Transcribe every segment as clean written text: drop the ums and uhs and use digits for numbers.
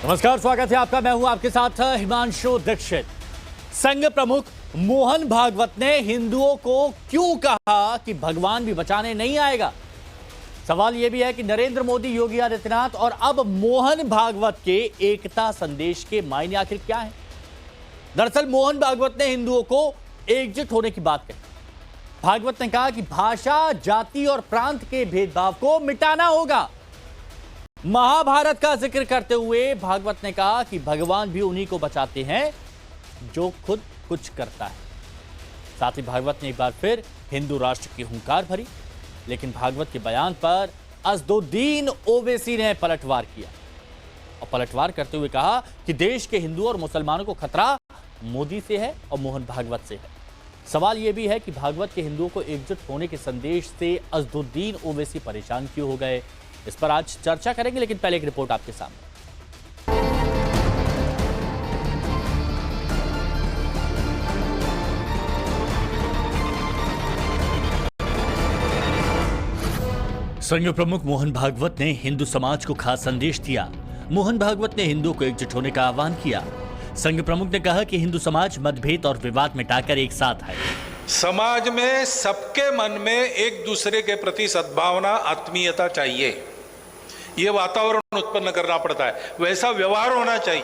नमस्कार, स्वागत है आपका। मैं हूं आपके साथ हिमांशु दीक्षित। संघ प्रमुख मोहन भागवत ने हिंदुओं को क्यों कहा कि भगवान भी बचाने नहीं आएगा। सवाल यह भी है कि नरेंद्र मोदी, योगी आदित्यनाथ और अब मोहन भागवत के एकता संदेश के मायने आखिर क्या है। दरअसल मोहन भागवत ने हिंदुओं को एकजुट होने की बात कही। भागवत ने कहा कि भाषा, जाति और प्रांत के भेदभाव को मिटाना होगा। महाभारत का जिक्र करते हुए भागवत ने कहा कि भगवान भी उन्हीं को बचाते हैं जो खुद कुछ करता है। साथ ही भागवत ने एक बार फिर हिंदू राष्ट्र की हुंकार भरी, लेकिन भागवत के बयान पर असदुद्दीन ओवैसी ने पलटवार किया और पलटवार करते हुए कहा कि देश के हिंदू और मुसलमानों को खतरा मोदी से है और मोहन भागवत से है। सवाल यह भी है कि भागवत के हिंदुओं को एकजुट होने के संदेश से असदुद्दीन ओवैसी परेशान क्यों हो गए, इस पर आज चर्चा करेंगे, लेकिन पहले एक रिपोर्ट आपके सामने। संघ प्रमुख मोहन भागवत ने हिंदू समाज को खास संदेश दिया। मोहन भागवत ने हिंदुओं को एकजुट होने का आह्वान किया। संघ प्रमुख ने कहा कि हिंदू समाज मतभेद और विवाद मिटाकर एक साथ है। समाज में सबके मन में एक दूसरे के प्रति सद्भावना, आत्मीयता चाहिए। यह वातावरण उत्पन्न करना पड़ता है, वैसा व्यवहार होना चाहिए।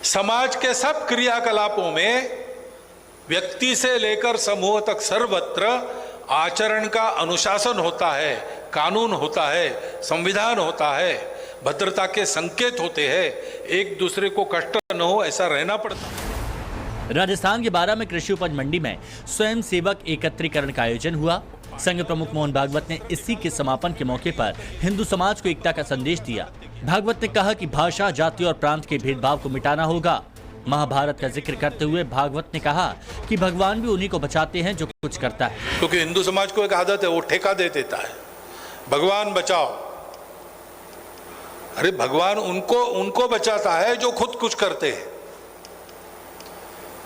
समाज के सब क्रियाकलापों में व्यक्ति से लेकर समूह तक सर्वत्र आचरण का अनुशासन होता है, कानून होता है, संविधान होता है, भद्रता के संकेत होते हैं। एक दूसरे को कष्ट न हो ऐसा रहना पड़ता है। राजस्थान के बारां में कृषि उपज मंडी में स्वयं सेवक एकत्रीकरण का आयोजन हुआ। संघ प्रमुख मोहन भागवत ने इसी के समापन के मौके पर हिंदू समाज को एकता का संदेश दिया। भागवत ने कहा कि भाषा, जाति और प्रांत के भेदभाव को मिटाना होगा। महाभारत का जिक्र करते हुए भागवत ने कहा कि भगवान भी उन्हीं को बचाते हैं जो कुछ करता है। क्योंकि हिंदू समाज को एक आदत है, वो ठेका दे देता है, भगवान बचाओ। अरे भगवान उनको बचाता है जो खुद कुछ करते हैं।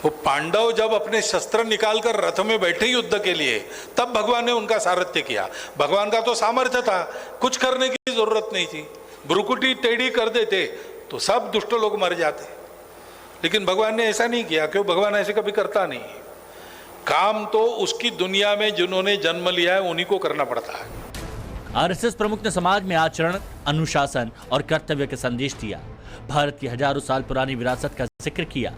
वो पांडव जब अपने शस्त्र निकालकर रथ में बैठे युद्ध के लिए, तब भगवान ने उनका सारथ्य किया। भगवान का तो सामर्थ्य था, कुछ करने की जरूरत नहीं थी। भ्रुकुटी टेढ़ी कर देते तो सब दुष्ट लोग मर जाते, लेकिन भगवान ने ऐसा नहीं किया। क्यों? भगवान ऐसे कभी करता नहीं। काम तो उसकी दुनिया में जिन्होंने जन्म लिया है उन्हीं को करना पड़ता है। आरएसएस प्रमुख ने समाज में आचरण, अनुशासन और कर्तव्य का संदेश दिया। भारत की हजारों साल पुरानी विरासत का जिक्र किया।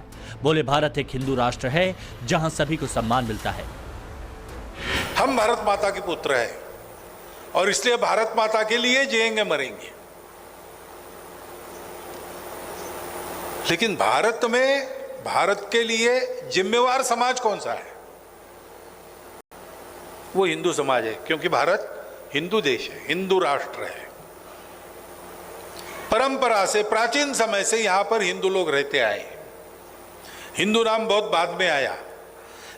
बोले, भारत एक हिंदू राष्ट्र है जहां सभी को सम्मान मिलता है। हम भारत माता के पुत्र हैं और इसलिए भारत माता के लिए जिएंगे, मरेंगे। लेकिन भारत में भारत के लिए जिम्मेवार समाज कौन सा है? वो हिंदू समाज है, क्योंकि भारत हिंदू देश है, हिंदू राष्ट्र है। परंपरा से, प्राचीन समय से यहां पर हिंदू लोग रहते आए। हिंदू नाम बहुत बाद में आया,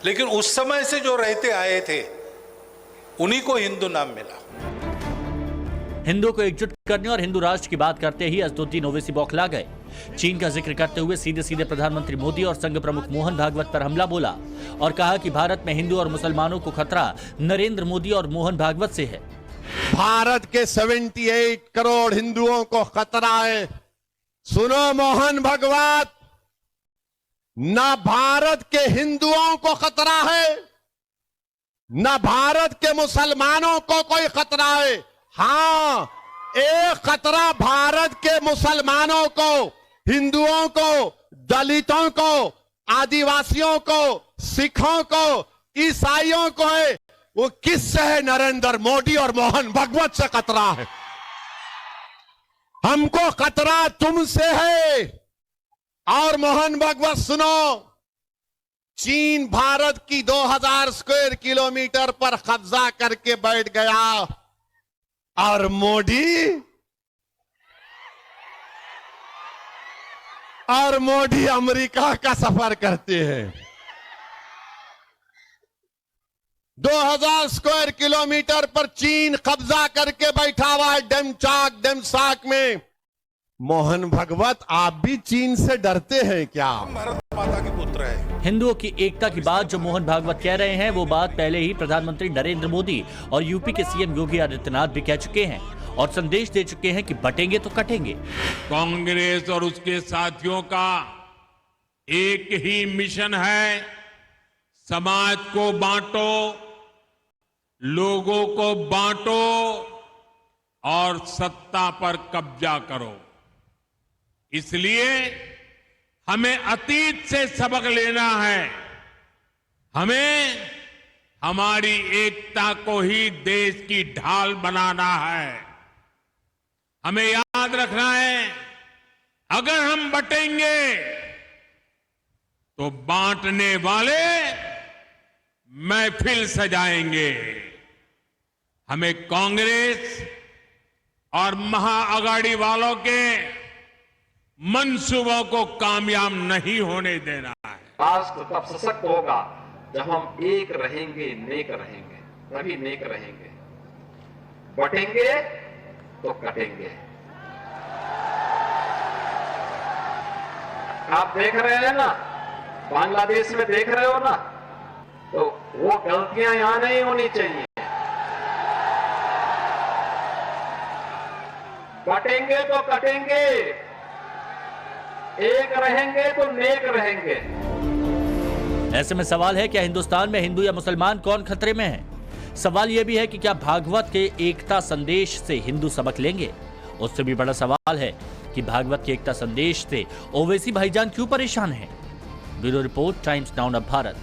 लेकिन उस समय से जो रहते आए थे उन्हीं को हिंदू नाम मिला। हिंदुओं को एकजुट करने और हिंदू राष्ट्र की बात करते ही असदुद्दीन ओवैसी बौखला गए। चीन का जिक्र करते हुए सीधे सीधे प्रधानमंत्री मोदी और संघ प्रमुख मोहन भागवत पर हमला बोला और कहा कि भारत में हिंदू और मुसलमानों को खतरा नरेंद्र मोदी और मोहन भागवत से है। भारत के 78 करोड़ हिंदुओं को खतरा है। सुनो मोहन भागवत, न भारत के हिंदुओं को खतरा है, न भारत के मुसलमानों को कोई खतरा है। हां, एक खतरा भारत के मुसलमानों को, हिंदुओं को, दलितों को, आदिवासियों को, सिखों को, ईसाइयों को है। वो किससे है? नरेंद्र मोदी और मोहन भागवत से खतरा है। हमको खतरा तुमसे है। और मोहन भागवत सुनो, चीन भारत की 2000 स्क्वायर किलोमीटर पर कब्जा करके बैठ गया और मोदी अमेरिका का सफर करते हैं। 2000 स्क्वायर किलोमीटर पर चीन कब्जा करके बैठा हुआ है डेमसाक में। मोहन भागवत, आप भी चीन से डरते हैं क्या? भारत माता के पुत्र है। हिंदुओं की एकता की बात जो मोहन भागवत कह रहे हैं, वो बात पहले ही प्रधानमंत्री नरेंद्र मोदी और यूपी के सीएम योगी आदित्यनाथ भी कह चुके हैं और संदेश दे चुके हैं कि बटेंगे तो कटेंगे। कांग्रेस और उसके साथियों का एक ही मिशन है, समाज को बांटो, लोगों को बांटो और सत्ता पर कब्जा करो। इसलिए हमें अतीत से सबक लेना है। हमें हमारी एकता को ही देश की ढाल बनाना है। हमें याद रखना है, अगर हम बटेंगे तो बांटने वाले महफिल सजाएंगे। हमें कांग्रेस और महाअघाड़ी वालों के मंसूबों को कामयाब नहीं होने देना है। राष्ट्र तब सशक्त होगा जब हम एक रहेंगे, नेक रहेंगे, तभी नेक रहेंगे। बटेंगे तो कटेंगे। आप देख रहे हैं ना, बांग्लादेश में देख रहे हो ना, तो वो गलतियां यहां नहीं होनी चाहिए। बटेंगे तो कटेंगे, एक रहेंगे तो नेक रहेंगे। ऐसे में सवाल है, क्या हिंदुस्तान में हिंदू या मुसलमान कौन खतरे में है? सवाल यह भी है कि क्या भागवत के एकता संदेश से हिंदू सबक लेंगे? उससे भी बड़ा सवाल है कि भागवत के एकता संदेश से ओवैसी भाईजान क्यों परेशान हैं? Bureau report, times now of Bharat.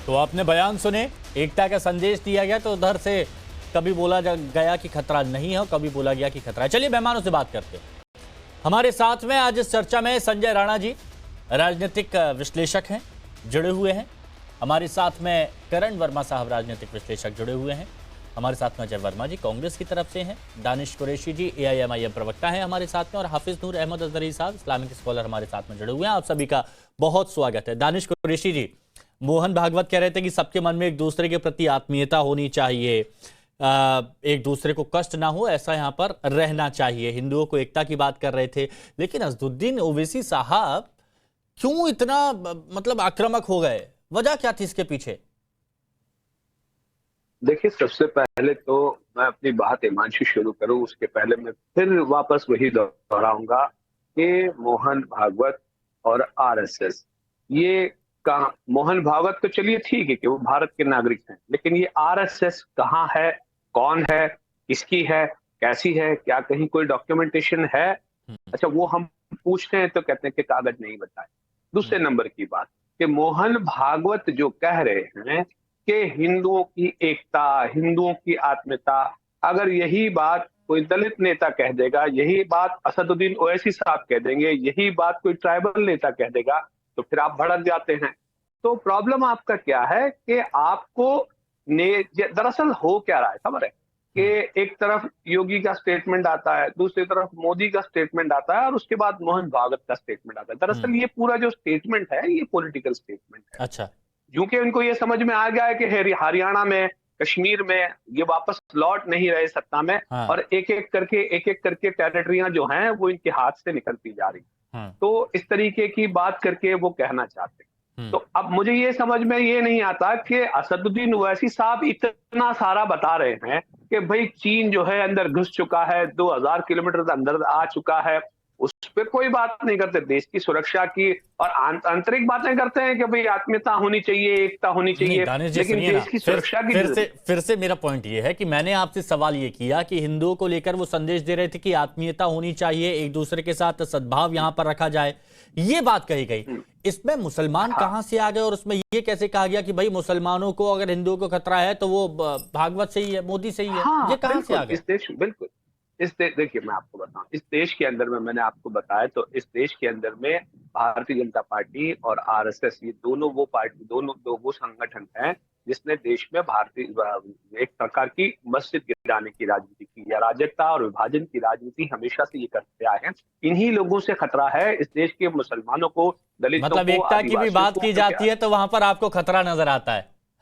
तो आपने बयान सुने, एकता का संदेश दिया गया तो उधर से कभी बोला गया कि खतरा नहीं है और कभी बोला गया कि खतरा है। चलिए मेहमानों से बात करते हैं। हमारे साथ में आज इस चर्चा में संजय राणा जी राजनीतिक विश्लेषक हैं, जुड़े हुए हैं। हमारे साथ में करण वर्मा साहब राजनीतिक विश्लेषक जुड़े हुए हैं। हमारे साथ में अजय वर्मा जी कांग्रेस की तरफ से हैं। दानिश कुरैशी जी AIMIM प्रवक्ता हैं हमारे साथ में, और हाफिज नूर अहमद अजहरी साहब इस्लामिक स्कॉलर हमारे साथ में जुड़े हुए हैं। आप सभी का बहुत स्वागत है। दानिश कुरैशी जी, मोहन भागवत कह रहे थे कि सबके मन में एक दूसरे के प्रति आत्मीयता होनी चाहिए, एक दूसरे को कष्ट ना हो, ऐसा यहाँ पर रहना चाहिए। हिंदुओं को एकता की बात कर रहे थे, लेकिन असदुद्दीन ओवैसी साहब क्यों इतना मतलब आक्रामक हो गए? वजह क्या थी इसके पीछे? देखिए, सबसे पहले तो मैं अपनी बात हिमांशु शुरू करूं, उसके पहले मैं फिर वापस वही दोहराऊंगा कि मोहन भागवत और RSS, ये कहा, मोहन भागवत तो चलिए ठीक है कि वो भारत के नागरिक हैं, लेकिन ये RSS कहाँ है, कौन है, किसकी है, कैसी है, क्या कहीं कोई डॉक्यूमेंटेशन है? अच्छा, वो हम पूछते हैं तो कहते हैं कि कागज नहीं बताए। दूसरे नंबर की बात कि मोहन भागवत जो कह रहे हैं कि हिंदुओं की एकता, हिंदुओं की आत्मीयता, अगर यही बात कोई दलित नेता कह देगा, यही बात असदुद्दीन ओवैसी साहब कह देंगे, यही बात कोई ट्राइबल नेता कह देगा, तो फिर आप भड़क जाते हैं। तो प्रॉब्लम आपका क्या है कि आपको दरअसल हो क्या रहा है, खबर है कि एक तरफ योगी का स्टेटमेंट आता है, दूसरी तरफ मोदी का स्टेटमेंट आता है, और उसके बाद मोहन भागवत का स्टेटमेंट आता है। दरअसल ये पूरा जो स्टेटमेंट है ये पॉलिटिकल स्टेटमेंट है। अच्छा, क्योंकि उनको ये समझ में आ गया है कि हरियाणा में, कश्मीर में ये वापस लौट नहीं रहे सत्ता में, हाँ। और एक एक करके टेरिटरियां जो हैं वो इनके हाथ से निकलती जा रही। हाँ। तो इस तरीके की बात करके वो कहना चाहते हैं। तो अब मुझे ये समझ में ये नहीं आता कि असदुद्दीन ओवैसी साहब इतना सारा बता रहे हैं कि भाई चीन जो है अंदर घुस चुका है, 2000 किलोमीटर अंदर आ चुका है, उस पर कोई बात नहीं करते, देश की सुरक्षा की और आंतरिक बातें करते हैं कि भाई आत्मीयता होनी चाहिए, एकता होनी चाहिए, लेकिन देश की सुरक्षा की फिर से मेरा पॉइंट ये है कि मैंने आपसे सवाल ये किया कि हिंदुओं को लेकर वो संदेश दे रहे थे कि आत्मीयता होनी चाहिए, एक दूसरे के साथ सद्भाव यहां पर रखा जाए, ये बात कही गई। इसमें मुसलमान कहां से आ गए, और उसमें ये कैसे कहा गया कि भाई मुसलमानों को अगर हिंदुओं को खतरा है तो वो भागवत से ही है, मोदी से ही है? ये कहां से आ गए? इस देश, बिल्कुल देखिए मैं आपको बताऊं, इस देश के अंदर में मैंने आपको बताया तो इस देश के अंदर में भारतीय जनता पार्टी और RSS, ये दोनों वो पार्टी, दोनों वो संगठन हैं जिसने देश में भारतीय एक प्रकार की मस्जिद गिराने की राजनीति की, या अराजकता और विभाजन की राजनीति हमेशा से ये करते आए हैं। इन्हीं लोगों से खतरा है इस देश के मुसलमानों को, दलितों मतलब एकता की भी बात की जाती है तो वहां पर आपको खतरा नजर आता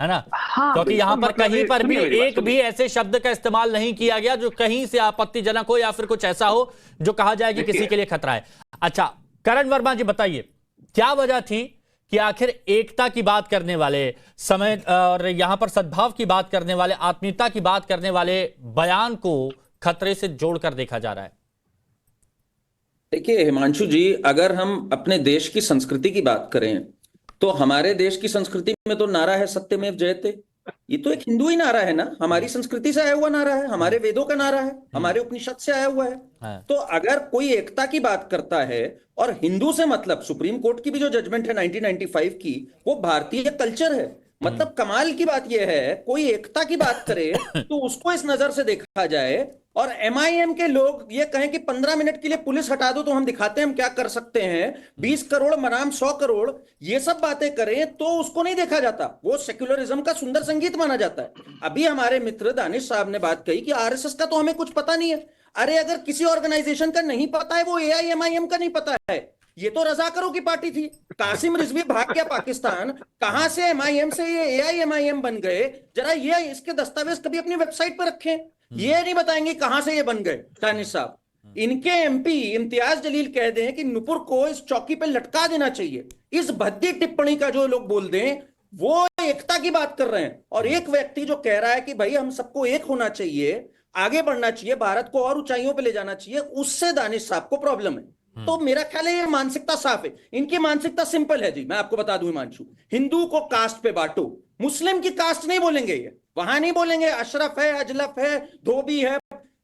है ना? हाँ, क्योंकि यहाँ पर कहीं पर भी एक भी ऐसे ऐसे शब्द का इस्तेमाल नहीं किया गया जो कहीं से आपत्तिजनक हो या फिर कुछ ऐसा हो जो कहा जाए कि किसी के लिए खतरा है। अच्छा, करण वर्मा जी बताइए, क्या वजह थी कि आखिर एकता की बात करने वाले समय और यहां पर सद्भाव की बात करने वाले, आत्मीयता की बात करने वाले बयान को खतरे से जोड़कर देखा जा रहा है? देखिए हिमांशु जी, अगर हम अपने देश की संस्कृति की बात करें तो हमारे देश की संस्कृति में तो नारा है सत्यमेव जयते। ये तो एक हिंदू ही नारा है ना, हमारी संस्कृति से आया हुआ नारा है, हमारे वेदों का नारा है, हमारे उपनिषद से आया हुआ है। तो अगर कोई एकता की बात करता है, और हिंदू से मतलब सुप्रीम कोर्ट की भी जो जजमेंट है 1995 की, वो भारतीय कल्चर है। मतलब कमाल की बात यह है, कोई एकता की बात करे तो उसको इस नजर से देखा जाए, और एमआईएम के लोग ये कहें कि 15 मिनट के लिए पुलिस हटा दो तो हम दिखाते हैं हम क्या कर सकते हैं, 20 करोड़ बनाम 100 करोड़, ये सब बातें करें तो उसको नहीं देखा जाता, वो सेक्युलरिज्म का सुंदर संगीत माना जाता है। अभी हमारे मित्र दानिश साहब ने बात कही कि आरएसएस का तो हमें कुछ पता नहीं है। अरे अगर किसी ऑर्गेनाइजेशन का नहीं पता है, वो एआईएमआईएम का नहीं पता है, ये तो रजाकरों की पार्टी थी। कासिम रिजवी भाग गया पाकिस्तान, कहां से एमआईएम से ये एआईएमआईएम बन गए, जरा ये इसके दस्तावेज कभी अपनी वेबसाइट पर रखें। ये नहीं बताएंगे कहां से ये बन गए दानिश साहब। इनके एमपी इम्तियाज जलील कह दें कि नुपुर को इस चौकी पे लटका देना चाहिए। इस भद्दी टिप्पणी का जो लोग बोल दें वो एकता की बात कर रहे हैं, और एक व्यक्ति जो कह रहा है कि भाई हम सबको एक होना चाहिए, आगे बढ़ना चाहिए, भारत को और ऊंचाइयों पे ले जाना चाहिए, उससे दानिश साहब को प्रॉब्लम है। तो मेरा ख्याल है ये मानसिकता साफ है। इनकी मानसिकता सिंपल है जी, मैं आपको बता दूं हिमांशु, हिंदू को कास्ट पे बांटो, मुस्लिम की कास्ट नहीं बोलेंगे, ये वहां नहीं बोलेंगे अशरफ है, अजलफ है, धोबी है,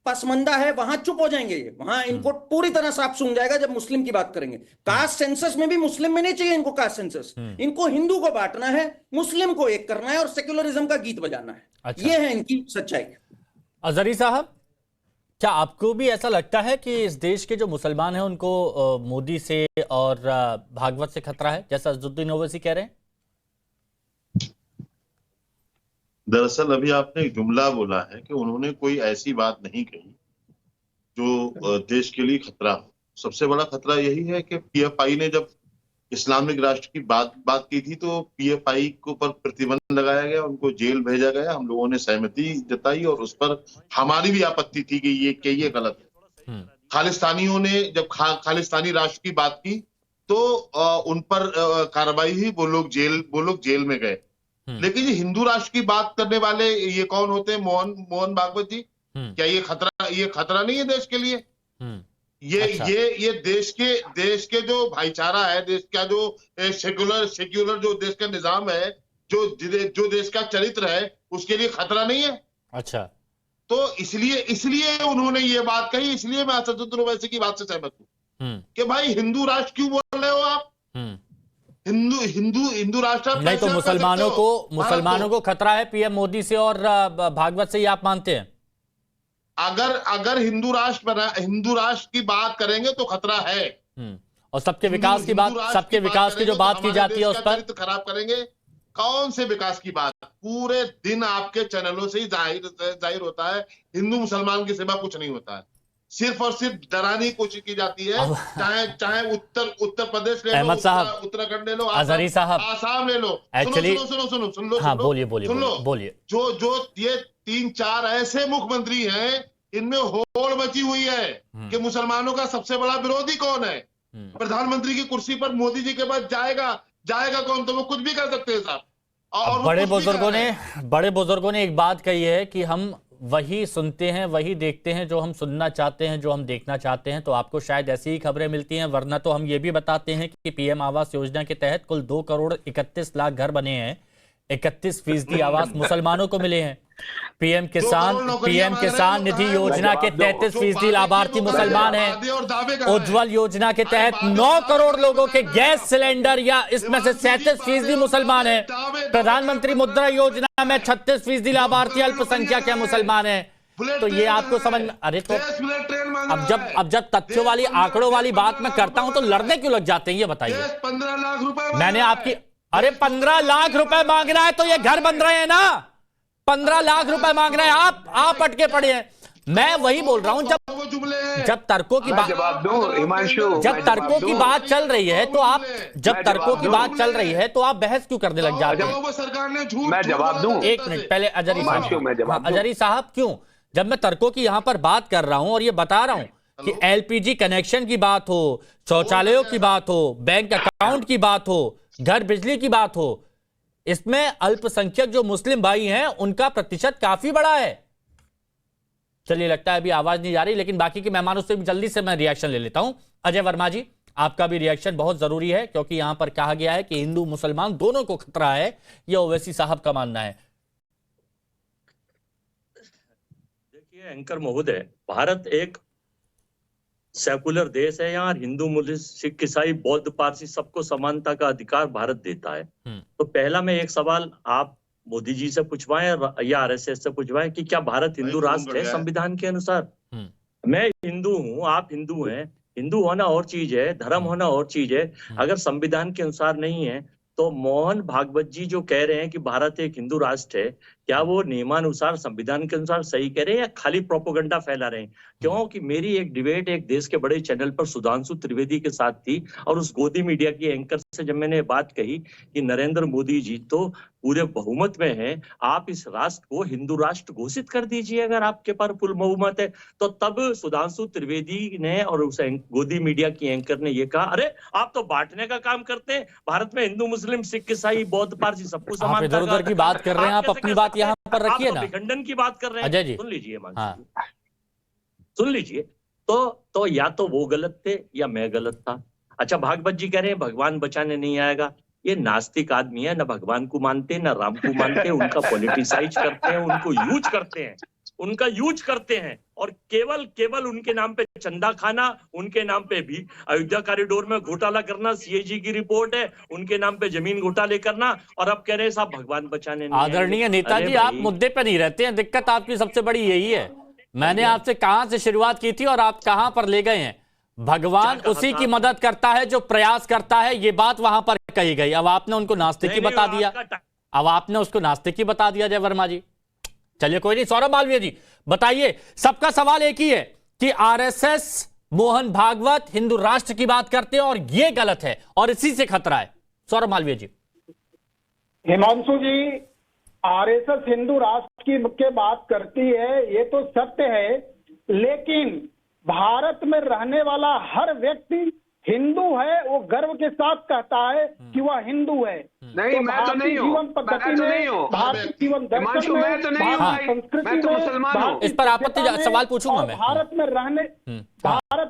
पसमंदा है, वहां चुप हो जाएंगे ये। वहां इनको पूरी तरह साफ सुन जाएगा जब मुस्लिम की बात करेंगे। कास्ट सेंसस में भी मुस्लिम में नहीं चाहिए इनको कास्ट सेंसस, इनको हिंदू को बांटना है, मुस्लिम को एक करना है और सेक्युलरिज्म का गीत बजाना है। अच्छा। ये है इनकी सच्चाई। अजहरी साहब, क्या आपको भी ऐसा लगता है कि इस देश के जो मुसलमान हैं उनको मोदी से और भागवत से खतरा है, जैसा अजदुद्दीन ओवैसी कह रहे हैं? दरअसल अभी आपने एक जुमला बोला है कि उन्होंने कोई ऐसी बात नहीं कही जो देश के लिए खतरा हो। सबसे बड़ा खतरा यही है कि पीएफआई ने जब इस्लामिक राष्ट्र की बात की थी तो पीएफआई के ऊपर प्रतिबंध लगाया गया, उनको जेल भेजा गया, हम लोगों ने सहमति जताई और उस पर हमारी भी आपत्ति थी कि ये गलत है। खालिस्तानियों ने जब खालिस्तानी राष्ट्र की बात की तो उन पर कार्रवाई हुई, वो लोग जेल में गए। लेकिन ये हिंदू राष्ट्र की बात करने वाले ये कौन होते हैं? मोहन भागवत जी। क्या ये खतरा नहीं है देश के लिए? अच्छा। ये देश के जो भाईचारा है, देश का जो सेक्युलर जो देश का निजाम है, जो देश का चरित्र है, उसके लिए खतरा नहीं है। अच्छा, तो इसलिए उन्होंने ये बात कही, इसलिए मैं असदुद्दीन ओवैसी की बात से सहमत हूं कि भाई हिंदू राष्ट्र क्यों बोल रहे हो आप? हिंदू राष्ट्र नहीं तो मुसलमानों को खतरा है पीएम मोदी से और भागवत से, ये आप मानते हैं? अगर हिंदू राष्ट्र की बात करेंगे तो खतरा है। और सबके विकास की जो बात की जाती है उस पर खराब करेंगे। कौन से विकास की बात? पूरे दिन आपके चैनलों से ही जाहिर होता है हिंदू मुसलमान की सिवा कुछ नहीं होता है, सिर्फ और सिर्फ डराने की कोशिश की जाती है। चाहे उत्तर प्रदेश ले लो, उत्तराखंड ले लो, अजहरी साहब, आसाम ले लो। एक्चुअली सुन लो। हाँ, बोलिए। जो ये 3-4 ऐसे मुख्यमंत्री हैं, इनमें होड़ मची हुई है कि मुसलमानों का सबसे बड़ा विरोधी कौन है। प्रधानमंत्री की कुर्सी पर मोदी जी के पास जाएगा कौन? तो वो कुछ भी कर सकते हैं साहब। और बड़े बुजुर्गों ने एक बात कही है कि हम वही सुनते हैं, वही देखते हैं जो हम सुनना चाहते हैं, जो हम देखना चाहते हैं। तो आपको शायद ऐसी ही खबरें मिलती हैं, वरना तो हम ये भी बताते हैं कि पीएम आवास योजना के तहत कुल 2 करोड़ 31 लाख घर बने हैं, 31% आवास मुसलमानों को मिले हैं। पीएम किसान निधि योजना के 33% लाभार्थी मुसलमान हैं। उज्ज्वल योजना के तहत 9 करोड़ लोगों के गैस सिलेंडर या इसमें से 37% मुसलमान हैं। प्रधानमंत्री मुद्रा योजना में 36% लाभार्थी अल्पसंख्यक के मुसलमान हैं। तो ये आपको समझ में, अरे तो अब जब तथ्यों वाली आंकड़ों वाली बात मैं करता हूं तो लड़ने क्यों लग जाते हैं, ये बताइए। 15 लाख रुपए मैंने आपकी, अरे 15 लाख रुपए मांग रहा है तो ये घर बन रहे हैं ना। 15 लाख रुपए मांग रहे हैं, आप अटके पड़े हैं। मैं वही बोल रहा हूं, जब तर्कों की बात चल रही है तो आप बहस क्यों करने लग जाते हैं? मैं जवाब दूं? एक मिनट पहले अजहरी साहब, क्यों? जब मैं तर्कों की यहां पर बात कर रहा हूं और ये बता रहा हूं कि एलपीजी कनेक्शन की बात हो, शौचालयों की बात हो, बैंक अकाउंट की बात हो, घर बिजली की बात हो, इसमें अल्पसंख्यक जो मुस्लिम भाई हैं उनका प्रतिशत काफी बड़ा है। चलिए, लगता है अभी आवाज नहीं जा रही, लेकिन बाकी के मेहमानों से भी जल्दी से मैं रिएक्शन ले लेता हूं। अजय वर्मा जी, आपका भी रिएक्शन बहुत जरूरी है, क्योंकि यहां पर कहा गया है कि हिंदू मुसलमान दोनों को खतरा है, यह ओवैसी साहब का मानना है। देखिए एंकर महोदय, भारत एक सेकुलर देश है। यहाँ हिंदू मुस्लिम सिख ईसाई बौद्ध पारसी सबको समानता का अधिकार भारत देता है। तो पहला मैं एक सवाल आप मोदी जी से पूछवाएं या आरएसएस से पूछवाएं कि क्या भारत हिंदू राष्ट्र है संविधान के अनुसार? मैं हिंदू हूं, आप हिंदू हैं। हिंदू होना और चीज है, धर्म होना और चीज है। अगर संविधान के अनुसार नहीं है तो मोहन भागवत जी जो कह रहे हैं कि भारत एक हिंदू राष्ट्र है, क्या वो नियमानुसार संविधान के अनुसार सही कह रहे हैं या खाली प्रोपोगंडा फैला रहे हैं? क्योंकि मेरी एक डिबेट एक देश के बड़े चैनल पर सुधांशु त्रिवेदी के साथ थी, और उस गोदी मीडिया की एंकर से जब मैंने बात कही कि नरेंद्र मोदी जी तो पूरे बहुमत में हैं, आप इस राष्ट्र को हिंदू राष्ट्र घोषित कर दीजिए अगर आपके पास फुल बहुमत है, तो तब सुधांशु त्रिवेदी ने और उस गोदी मीडिया की एंकर ने ये कहा, अरे आप तो बांटने का काम करते हैं, भारत में हिंदू मुस्लिम सिख ईसाई बौद्ध पारसी सबको समान। इधर उधर की बात कर रहे हैं, आप अपनी बात यहाँ पर रखिए ना। विखंडन की बात कर रहे हैं, अजय जी सुन लीजिए सुन लीजिए। तो या तो वो गलत थे या मैं गलत था। अच्छा, भागवत जी कह रहे हैं भगवान बचाने नहीं आएगा। ये नास्तिक आदमी है, ना भगवान को मानते ना राम को मानते, उनका पॉलिटिसाइज करते हैं, उनको यूज करते हैं, उनका यूज करते हैं, और केवल उनके नाम पे चंदा खाना, उनके नाम पे भी अयोध्या कॉरिडोर में घोटाला करना, सीएजी की रिपोर्ट है, उनके नाम पे जमीन घोटाले करना, और अब कह रहे हैं साहब भगवान बचाने नहीं। आदरणीय नेताजी, आप मुद्दे पे नहीं रहते हैं, दिक्कत आपकी सबसे बड़ी यही है। मैंने आपसे कहां से शुरुआत की थी और आप कहां पर ले गए हैं। भगवान उसी की मदद करता है जो प्रयास करता है, ये बात वहां पर कही गई। अब आपने उनको नास्तिक ही बता दिया, अब आपने उसको नास्तिक ही बता दिया जय वर्मा जी। चलिए कोई नहीं, सौरभ मालवीय जी बताइए, सबका सवाल एक ही है कि आरएसएस मोहन भागवत हिंदू राष्ट्र की बात करते हैं और ये गलत है और इसी से खतरा है। सौरभ मालवीय जी। हिमांशु जी, आरएसएस हिंदू राष्ट्र की बात करती है, ये तो सत्य है, लेकिन भारत में रहने वाला हर व्यक्ति हिंदू है, वो गर्व के साथ कहता है कि वह हिंदू है। नहीं, मैं तो नहीं हूँ, जीवन पद्धति में, भारतीय जीवन दर्शन में, भारतीय संस्कृति में, इस पर आपत्ति सवाल पूछूंगा मैं। भारत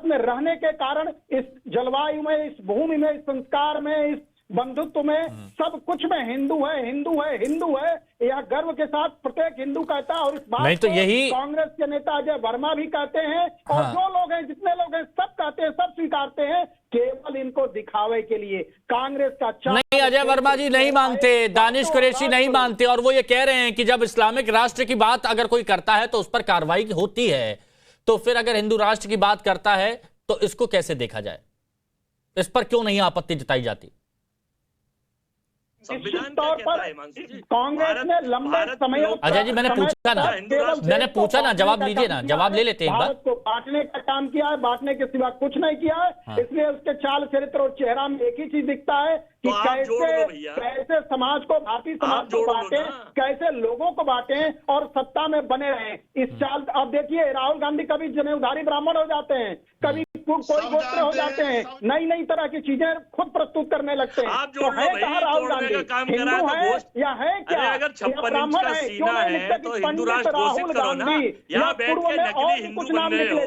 में रहने के कारण इस जलवायु में, इस भूमि में, इस संस्कार में, इस बंधुत्व में, सब कुछ में हिंदू है, हिंदू है, हिंदू है, यह गर्व के साथ प्रत्येक हिंदू कहता है। और इस बात नहीं तो यही कांग्रेस के नेता अजय वर्मा भी कहते हैं, और जो लोग हैं, जितने लोग हैं, सब कहते हैं, सब स्वीकारते हैं, केवल इनको दिखावे के लिए कांग्रेस का नहीं। अजय वर्मा जी नहीं मानते, दानिश कुरैशी नहीं मानते, और वो ये कह रहे हैं कि जब इस्लामिक राष्ट्र की बात अगर कोई करता है तो उस पर कार्रवाई होती है, तो फिर अगर हिंदू राष्ट्र की बात करता है तो इसको कैसे देखा जाए? इस पर क्यों नहीं आपत्ति जताई जाती? निश्चित तौर पर कांग्रेस ने लंबे समय, अजय जी मैंने पूछा ना, जवाब लीजिए ना, जवाब ले लेते हैं एक बार। भारत को बांटने का काम किया है, बांटने के सिवा कुछ नहीं किया है। इसलिए उसके चाल चरित्र और चेहरा में एक ही चीज दिखता है कि कैसे समाज को, भारतीय समाज को बांटे, कैसे लोगों को बांटे और सत्ता में बने रहे। इस चाल, अब देखिए राहुल गांधी कभी जनेऊधारी ब्राह्मण हो जाते हैं, कभी कोई गोत्र हो जाते हैं, नई नई तरह की चीजें खुद प्रस्तुत करने लगते हैं। तो है कहाँ राहुल गांधी? हिंदू है या है क्या? अगर 56 इंच का सीना है तो हिंदू राष्ट्र घोषित करो ना। यहाँ बैठ के नकली हिंदू बन रहे हो,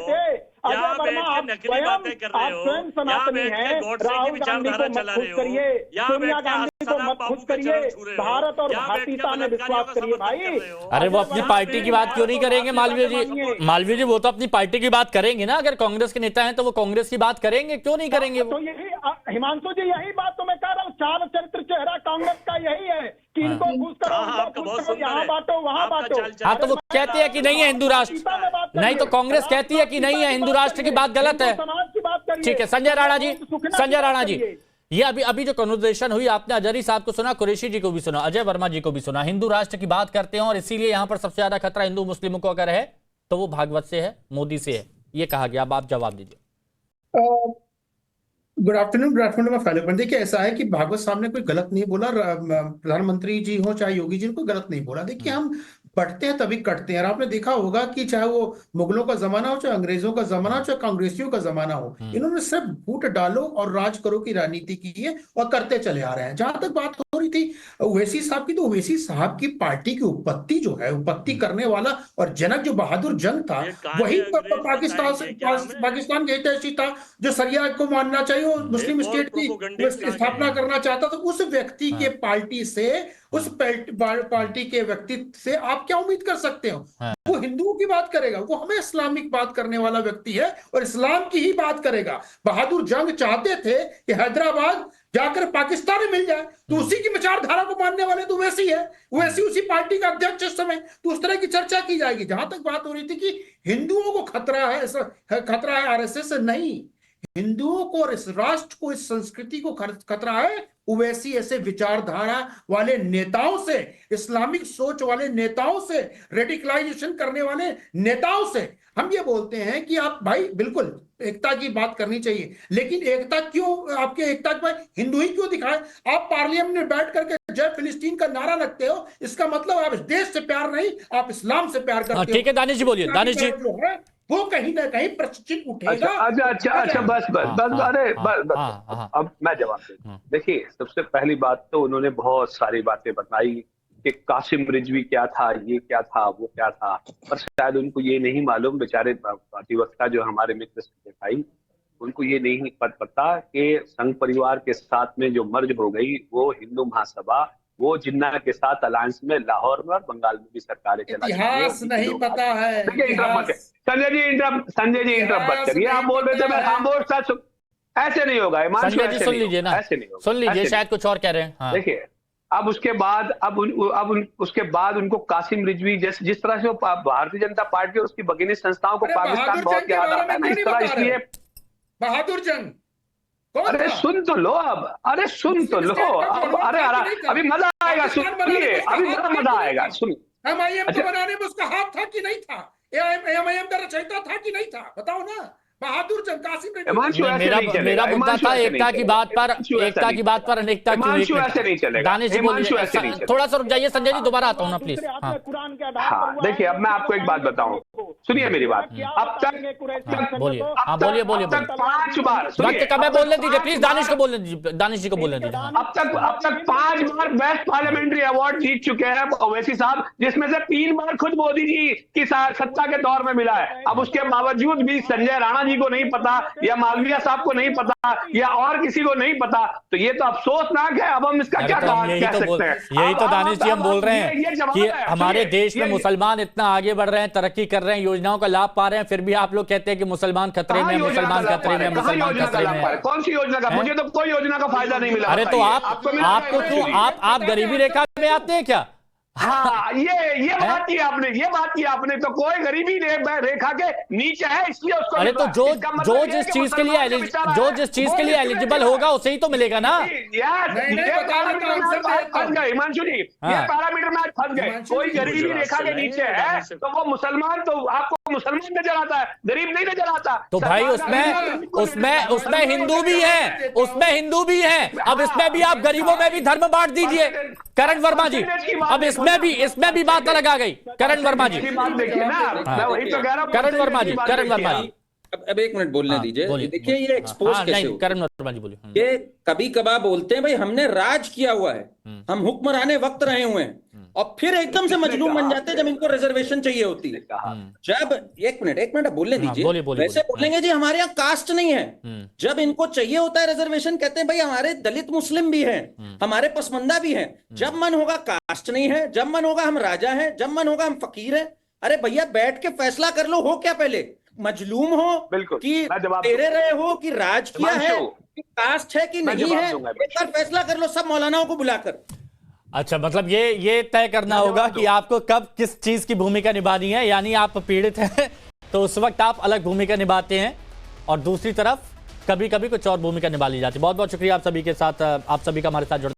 यहाँ बैठ के नकली बातें कर रहे हो, यहाँ बैठ के गॉडसे की विचारधारा चला रहे हो, यहाँ बैठ के मत खुश करिए, भारत और भारतीयता में विश्वास करिए भाई। अरे वो अपनी पार्टी की बात क्यों नहीं करेंगे मालवीय जी? मालवीय जी वो तो अपनी पार्टी की बात करेंगे ना, अगर कांग्रेस के नेता हैं तो वो कांग्रेस की बात करेंगे, क्यों नहीं करेंगे वो? तो यही हिमांशु जी, यही बात तो मैं कह रहा हूँ, चाल चरित्र चेहरा कांग्रेस का यही है कि इनको खुश करो, यहाँ बांटो, वहाँ बांटो। हाँ तो वो कहते हैं कि नहीं है हिंदू राष्ट्र, नहीं तो कांग्रेस कहती है कि नहीं है हिंदू राष्ट्र की बात गलत है। ठीक है संजय राणा जी, संजय राणा जी, ये अभी जो कन्वर्सेशन हुई, आपने अजहरी साहब को सुना, कुरैशी जी को भी सुना, अजय वर्मा जी को भी सुना, हिंदू राष्ट्र की बात करते हैं और इसीलिए यहां पर सबसे ज्यादा खतरा हिंदू मुस्लिमों को अगर है तो वो भागवत से है, मोदी से है, ये कहा गया। अब आप जवाब दीजिए। गुड आफ्टरनून मैं फाइल पर। देखिए ऐसा है कि भागवत साहब ने कोई गलत नहीं बोला, प्रधानमंत्री जी हो चाहे योगी जी, कोई गलत नहीं बोला। देखिए हम बढ़ते हैं तभी कटते हैं। और आपने देखा होगा कि चाहे वो मुगलों का जमाना हो, चाहे अंग्रेजों का जमाना हो, चाहे कांग्रेसियों का जमाना हो, इन्होंने सिर्फ फूट डालो और राज करो की राजनीति की है और करते चले आ रहे हैं। जहां तक बात हो रही थी ओवैसी साहब की, तो ओवैसी साहब की पार्टी की उत्पत्ति जो है, उत्पत्ति करने वाला और जनक जो बहादुर जंग था, वही पाकिस्तान के हितैषी था, जो शरिया को मानना चाहिए और मुस्लिम स्टेट की स्थापना करना चाहता था। उस व्यक्ति के पार्टी से, उस पार्टी के व्यक्तित्व से आप क्या उम्मीद कर सकते हो? वो हिंदुओं की बात करेगा, वो हमें इस्लामिक बात करने वाला व्यक्ति है और इस्लाम की ही बात करेगा। बहादुर जंग चाहते थे कि हैदराबाद जाकर पाकिस्तान में मिल जाए, तो उसी की विचारधारा को मानने वाले तो वैसी है, वैसी उसी पार्टी का अध्यक्ष इस समय, तो उस तरह की चर्चा की जाएगी। जहां तक बात हो रही थी कि हिंदुओं को खतरा है आरएसएस से, नहीं, हिंदुओं को और इस राष्ट्र को, इस संस्कृति को खतरा है ओवैसी ऐसे विचारधारा वाले नेताओं से, इस्लामिक सोच वाले नेताओं से, रेडिकलाइजेशन करने वाले नेताओं से। हम ये बोलते हैं कि आप भाई बिल्कुल एकता की बात करनी चाहिए, लेकिन एकता क्यों, आपके एकता पर हिंदू ही क्यों दिखाए? आप पार्लियामेंट में बैठ करके जय फिलिस्तीन का नारा लगते हो, इसका मतलब आप इस देश से प्यार नहीं, आप इस्लाम से प्यार करते हो। ठीक है दानिश जी, बोलिए दानिश जी। वो कहीं ना कहीं प्रश्नचिन्ह उठेगा। अच्छा बस अरे अब मैं जवाब देता हूं। देखिए, सबसे पहली बात तो उन्होंने बहुत सारी बातें बताई कि कासिम रिजवी क्या था, ये क्या था, वो क्या था, पर शायद उनको ये नहीं मालूम, बेचारे अधिवक्ता जो हमारे मित्र थे भाई, उनको ये नहीं पता कि संघ परिवार के साथ में जो मर्ज हो गई, वो हिंदू महासभा, वो जिन्ना के साथ अलायंस में लाहौर में और बंगाल में भी सरकारें चला, इतिहास नहीं पता है। संजय जी इंटरप्ट मत करिए, आप बोल रहे थे मैं खामोश था, ऐसे नहीं होगा। संजय जी सुन लीजिए ना, ऐसे नहीं होगा, सुन लीजिए, शायद कुछ और कह रहे हैं। देखिए, अब उसके बाद उनको कासिम रिजवी जिस तरह से वो भारतीय जनता पार्टी और उसकी भगिनी संस्थाओं को पाकिस्तान बहुत याद आता है ना, इस तरह, इसलिए बहादुर जंग, अरे सुन तो लो अब, अरे सुन तो लो अब, अरे अभी मजा आएगा, सुनिए, अभी बड़ा मजा आएगा, सुनिए। एमआईएम को बनाने में उसका हाथ था कि नहीं था? एमआईएम का रचयिता था कि नहीं था? बताओ ना। बहादुर जंग, कासिम रिजवी। मेरा मुद्दा था एकता की बात पर, एकता की बात पर अनेकता क्यों ऐसे नहीं चलेगा। दानिश जी बोलिए, थोड़ा सा रुक जाइए संजय जी, दोबारा आता हूँ ना प्लीज। हाँ देखिए, अब मैं आपको एक बात बताऊं, सुनिए मेरी बात। अब तक बोलिए, हाँ बोलिए 5 बार, वक्त कब है बोलने दीजिए प्लीज, दानिश को बोलने दीजिए, दानिश जी को बोलने दीजिए। अब तक 5 बार बेस्ट पार्लियामेंट्री अवार्ड जीत चुके हैं ओवैसी साहब, जिसमें से 3 बार खुद मोदी जी की सत्ता के दौर में मिला है। अब उसके बावजूद भी संजय राणा जी को नहीं पता, या मालवीय साहब को नहीं पता, या और किसी को नहीं पता, तो ये तो अफसोसनाक है। अब हम इसका क्या कह सकते हैं? यही तो दानिश जी हम बोल रहे हैं कि हमारे देश में मुसलमान इतना आगे बढ़ रहे हैं, तरक्की कर रहे हैं, योजनाओं का लाभ पा रहे हैं, फिर भी आप लोग कहते हैं कि मुसलमान खतरे में, मुसलमान खतरे में, मुसलमान खतरे में। कौन सी योजना का? मुझे तो कोई योजना का फायदा नहीं मिला। अरे तो आपको क्यों, आप गरीबी रेखा में आते हैं क्या? हाँ, ये बात की आपने, तो कोई गरीबी रेखा के नीचे है, इसलिए उसको। अरे तो जो जिस चीज के लिए एलिजिबल होगा उसे ही तो मिलेगा ना। फंस गए हिमांशु जी, ये पैरामीटर में फंस गए। कोई गरीबी रेखा के नीचे है तो वो मुसलमान, तो आपको मुसलमान नजर आता है, गरीब नहीं नजर आता। तो भाई उसमें हिंदू भी है, उसमें हिंदू भी है। अब इसमें भी आप गरीबों में भी धर्म बांट दीजिए। करण वर्मा जी, अब इसमें भी बात अलग आ गई। करण वर्मा जी, करण वर्मा जी, अब 1 मिनट बोलने दीजिए। देखिए ये एक्सपोज कैसे हो, करण वर्मा जी बोलिए। ये कभी कभार बोलते हैं भाई हमने राज किया हुआ है, हम हुक्मराने वक्त रहे हुए हैं, और फिर एकदम से मजलूम बन जाते हैं जब इनको रिजर्वेशन चाहिए होती है। जब 1 मिनट बोलने दीजिए। वैसे बोलेंगे जी हमारे यहाँ कास्ट नहीं है, जब इनको चाहिए होता है रिजर्वेशन कहते हैं भाई हमारे दलित मुस्लिम भी हैं, हमारे पसमंदा भी हैं। जब मन होगा कास्ट नहीं है, जब मन होगा हम राजा हैं, जब मन होगा हम फकीर हैं। अरे भैया बैठ के फैसला कर लो, हो क्या पहले, मजलूम हो कि तेरे रहे हो कि राज किया है, कि कास्ट है कि नहीं है, एक बार फैसला कर लो सब मौलानाओं को बुलाकर। अच्छा, मतलब ये तय करना होगा कि आपको कब किस चीज की भूमिका निभानी है। यानी आप पीड़ित हैं तो उस वक्त आप अलग भूमिका निभाते हैं, और दूसरी तरफ कभी कभी कुछ और भूमिका निभा ली जाती है। बहुत बहुत शुक्रिया आप सभी के साथ, आप सभी का हमारे साथ जुड़ने